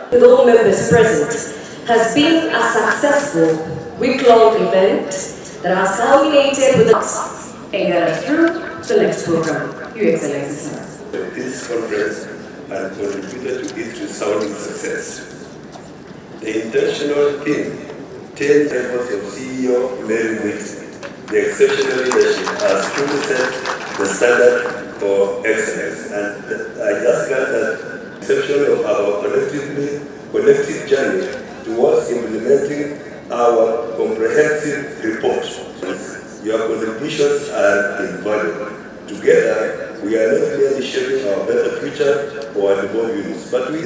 With all members present, has been a successful week-long event that has culminated with us and got us through the next program. Your Excellency, sir. This conference has contributed to its resounding success. The intentional theme, 10 efforts of CEO Mary Wilson, the exceptional leadership has truly set the standard for excellence, and I just glad that exception of our collective journey towards implementing our comprehensive report. Your contributions are invaluable. Together, we are not merely shaping our better future for our devolved units, but we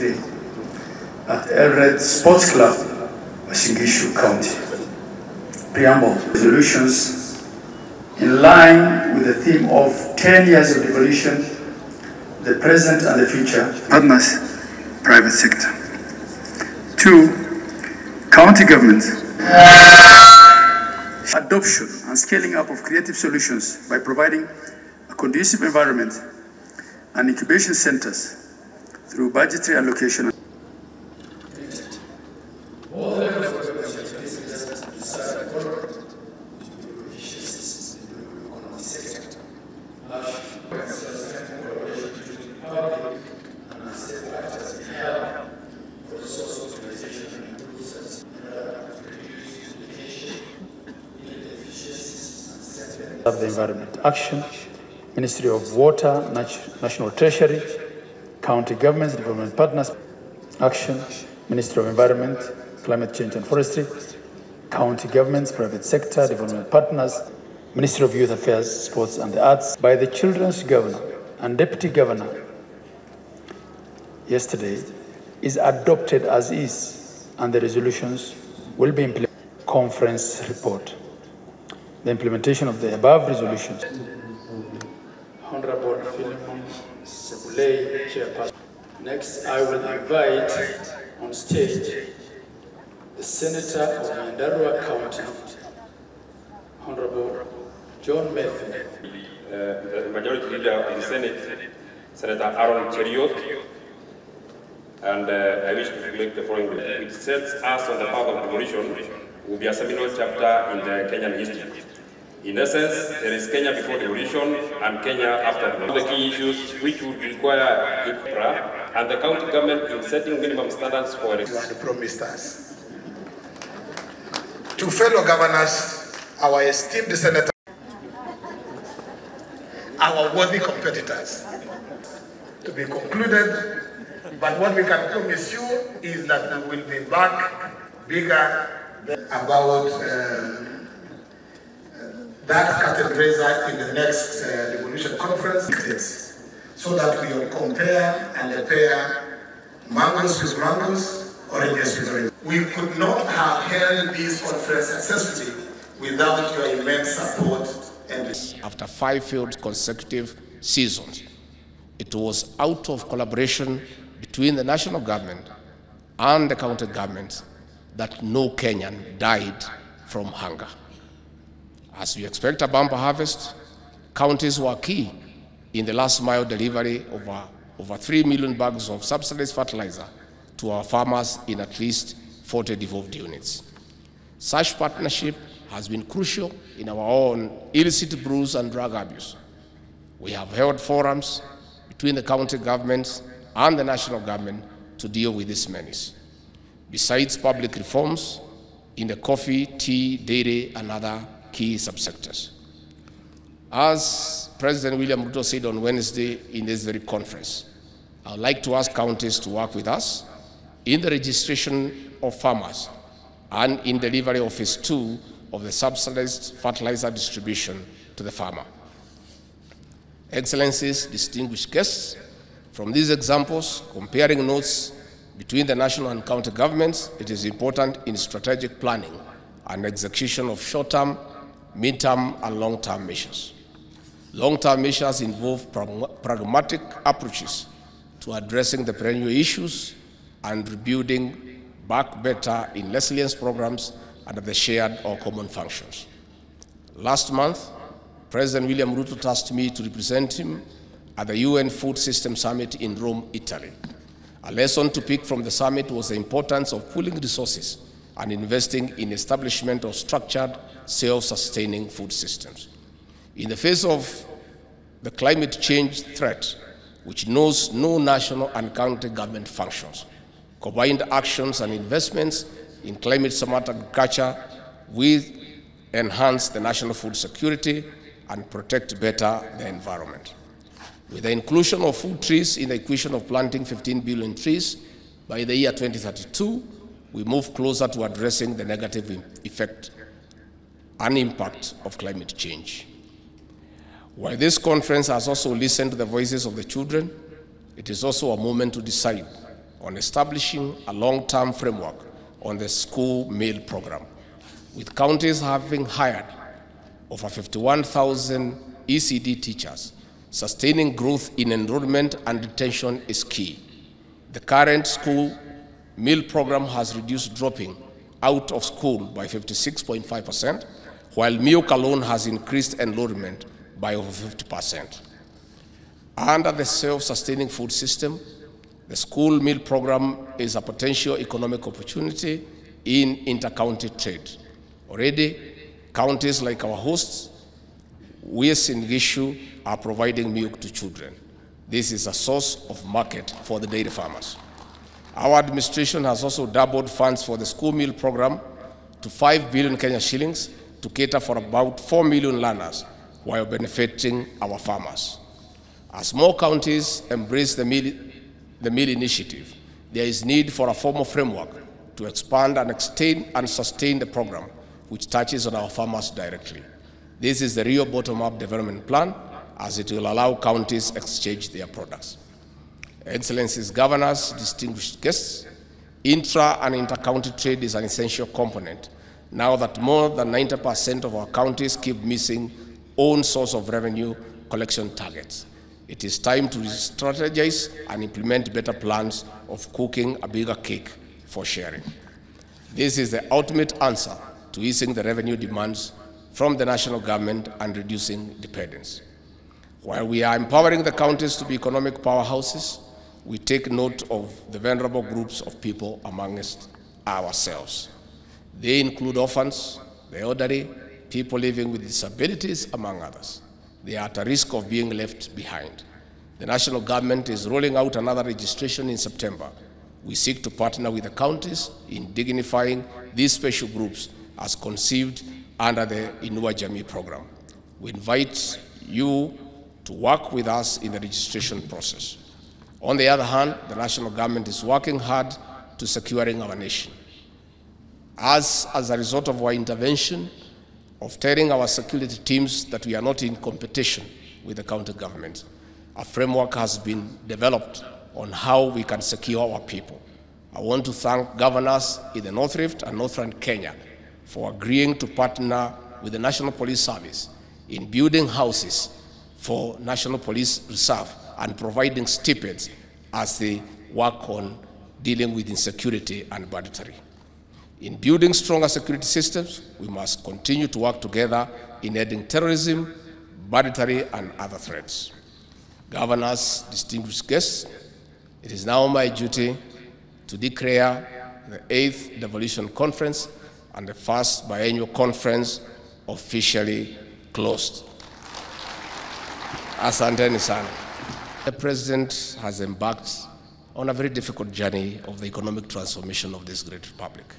at Eldoret Sports Club, Washingishu County. Preamble resolutions in line with the theme of 10 years of devolution, the present and the future, partners, private sector. 2. County government. Adoption and scaling up of creative solutions by providing a conducive environment and incubation centers through budgetary allocation. Of the Environment Action, Ministry of Water, National Treasury, County Governments, Development Partners Action, Ministry of Environment, Climate Change and Forestry, County Governments, Private Sector, Development Partners, Ministry of Youth Affairs, Sports and the Arts, by the Children's Governor and Deputy Governor yesterday, is adopted as is, and the resolutions will be implemented. Conference report. The implementation of the above resolutions. Honorable Philemon Sebulei, Chairperson. Next, I will invite on stage the Senator of Nyandarua County, Honorable John Matthew. The Majority Leader of the Senate, Senator Aaron Cheriot, and I wish to make the following. It sets us on the path of devolution will be a seminal chapter in the Kenyan history. In essence, there is Kenya before devolution and Kenya after devolution. The key issues which would require IPRA and the county government in setting minimum standards for it. You had promised us. To fellow governors, our esteemed senators, our worthy competitors, to be concluded, but what we can promise you is that we will be back bigger about that categorizer in the next devolution conference, so that we will compare and pair mangoes with mangoes, oranges with oranges. We could not have held this conference successfully without your immense support and after 5 failed consecutive seasons. It was out of collaboration between the national government and the county governments that no Kenyan died from hunger. As we expect a bumper harvest, counties were key in the last mile delivery of over 3 million bags of subsidized fertilizer to our farmers in at least 40 devolved units. Such partnership has been crucial in our own illicit brews and drug abuse. We have held forums between the county governments and the national government to deal with this menace. Besides public reforms in the coffee, tea, dairy, and other key subsectors. As President William Ruto said on Wednesday in this very conference, I would like to ask counties to work with us in the registration of farmers and in delivery of phase 2 of the subsidized fertilizer distribution to the farmer. Excellencies, distinguished guests, from these examples, comparing notes between the national and county governments, it is important in strategic planning and execution of short-term, mid-term, and long-term measures. Long-term measures involve pragmatic approaches to addressing the perennial issues and rebuilding back better in resilience programs under the shared or common functions. Last month, President William Ruto tasked me to represent him at the UN Food System Summit in Rome, Italy. A lesson to pick from the summit was the importance of pooling resources and investing in establishment of structured, self-sustaining food systems. In the face of the climate change threat, which knows no national and county government functions, combined actions and investments in climate-smart agriculture will enhance the national food security and protect better the environment. With the inclusion of food trees in the equation of planting 15 billion trees by the year 2032, we move closer to addressing the negative effect and impact of climate change. While this conference has also listened to the voices of the children, it is also a moment to decide on establishing a long-term framework on the school meal program, with counties having hired over 51,000 ECD teachers. Sustaining growth in enrollment and retention is key. The current school meal program has reduced dropping out of school by 56.5%, while milk alone has increased enrollment by over 50%. Under the self-sustaining food system, the school meal program is a potential economic opportunity in inter-county trade. Already, counties like our hosts, West in Gishu, are providing milk to children. This is a source of market for the dairy farmers. Our administration has also doubled funds for the school meal program to 5 billion Kenya shillings to cater for about 4 million learners while benefiting our farmers. As more counties embrace the meal initiative, there is need for a formal framework to expand and extend and sustain the program, which touches on our farmers directly. This is the real bottom-up development plan, as it will allow counties exchange their products. Excellencies, governors, distinguished guests, intra and inter-county trade is an essential component now that more than 90% of our counties keep missing own source of revenue collection targets. It is time to strategize and implement better plans of cooking a bigger cake for sharing. This is the ultimate answer to easing the revenue demands from the national government and reducing dependence. While we are empowering the counties to be economic powerhouses, we take note of the vulnerable groups of people amongst ourselves. They include orphans, the elderly, people living with disabilities, among others. They are at a risk of being left behind. The national government is rolling out another registration in September. We seek to partner with the counties in dignifying these special groups as conceived under the Inua Jamii program. We invite you to work with us in the registration process. On the other hand, the national government is working hard to securing our nation. As a result of our intervention, of telling our security teams that we are not in competition with the county government, a framework has been developed on how we can secure our people. I want to thank governors in the North Rift and Northern Kenya for agreeing to partner with the National Police Service in building houses for National Police Reserve and providing stipends as they work on dealing with insecurity and banditry. In building stronger security systems, we must continue to work together in ending terrorism, banditry, and other threats. Governors, distinguished guests, it is now my duty to declare the 8th Devolution Conference and the first biennial conference officially closed. Asanteni sana. The President has embarked on a very difficult journey of the economic transformation of this great republic.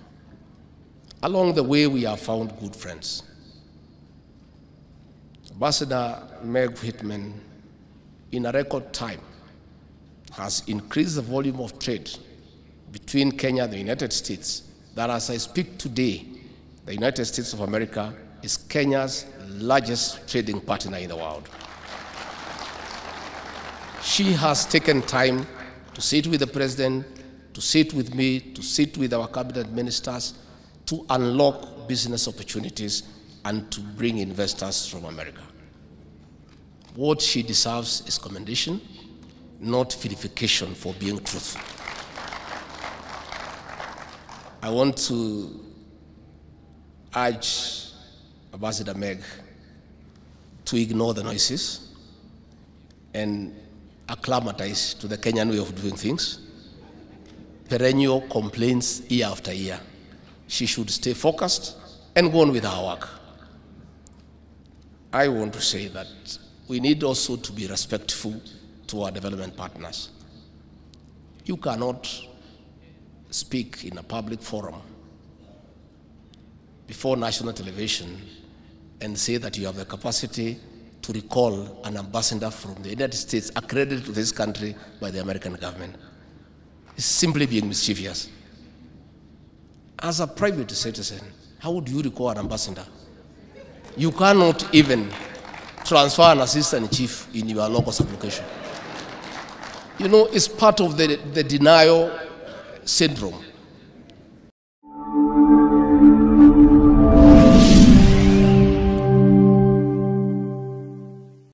Along the way, we have found good friends. Ambassador Meg Whitman, in a record time, has increased the volume of trade between Kenya and the United States, that as I speak today, the United States of America is Kenya's largest trading partner in the world. She has taken time to sit with the President, to sit with me, to sit with our cabinet ministers, to unlock business opportunities and to bring investors from America. What she deserves is commendation, not vilification for being truthful. I want to urge Ambassador Meg to ignore the noises and acclimatize to the Kenyan way of doing things. Perennial complaints year after year. She should stay focused and go on with her work. I want to say that we need also to be respectful to our development partners. You cannot speak in a public forum before national television and say that you have the capacity to recall an ambassador from the United States accredited to this country by the American government. It's simply being mischievous. As a private citizen, how would you recall an ambassador? You cannot even transfer an assistant chief in your locus application. You know, it's part of the denial syndrome.